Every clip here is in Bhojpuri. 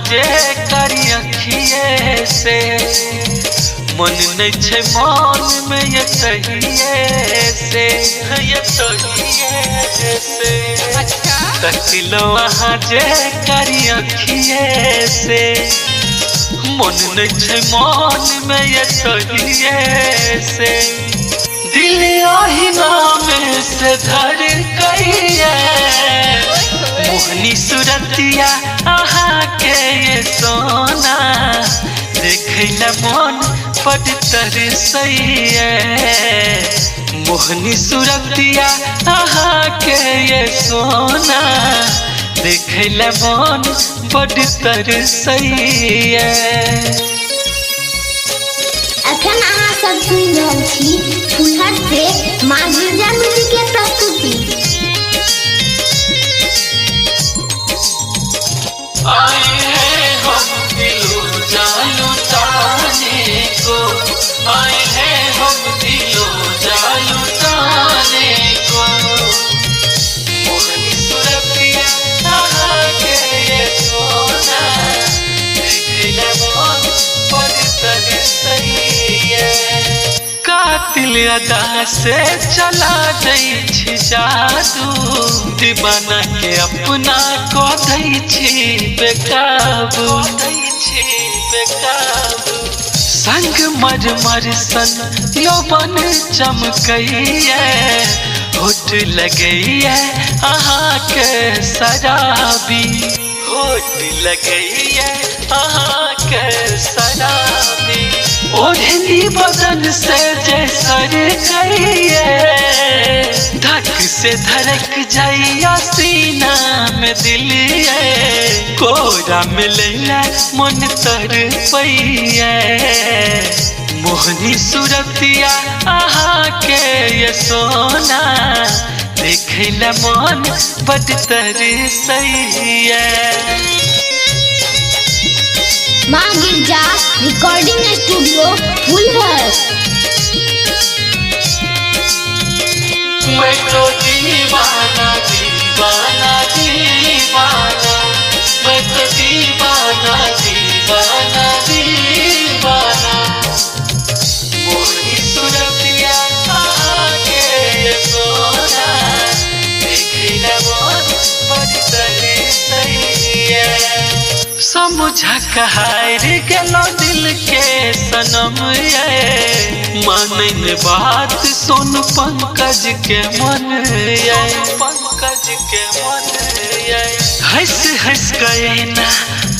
जे करी अखिए से मन नहीं छे मन में ये तहिए से तकलो वहाँ जे करी अखिए से मन नहीं छे मन में ये तहिए से दिल आही नाम से धर कहिए मोहनी सूरतिया आहा के ये सोना देखला मन बड़ तरसैया मोहनी सूरतिया आहा के ये सोना देखला मन बड़ तरसैया। अखन अहाँ सब सुन रहल छी फुलहर से माँ गिरजा मिश्र के प्रस्तुति। आए हैं हम दिलो जालू ताने को, आए हैं हम दिलो जालू ताने को मोहनी सूरतिया आहा के ये सोना देखला मन बड़ तरसैया। कातिल अदा से चला दै छी जादू दीवाना के अपना को दै छी बेकाबू संग मर सन यौवन चमकैया होठ लगैया अहाँ के शराबी होठ लगैया अहाँ के शराबी ओढ़नी बदन से जैसर कहिए धक से धड़क जाइया सीना में दिलिए कोरा मिलैला मन तर पैया मोहनी सूरतिया आहा के ये सोना देखला मन बड़ तरसैया। माँ गिरजा रिकॉर्डिंग स्टूडियो फुलहर। मैं तो दीवाना दीवाना दीवाना मैं तो दीवाना दीवाना दीवाना मोहनी सूरतिया आहा के ये सोना देखला मन बड़ तरसैया। समझा कहार गेलो दिल के सनम ये मानन बात सुन पंकज के मन ये हंस हंस गए ना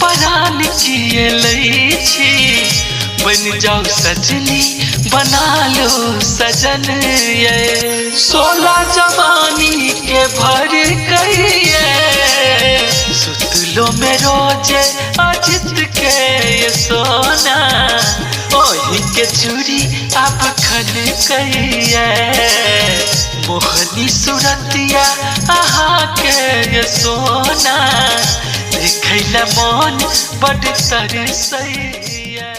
परान किए लई छी बन जाओ सजनी बना लो सजन ये 16 जवानी के भर कहिए सुतलो में रोजे अजित के ये सोना ओही के चूड़ी अब खन कहिए मोहनी सूरतिया आहा के ये सोना देखला मन बड़ तरसैया।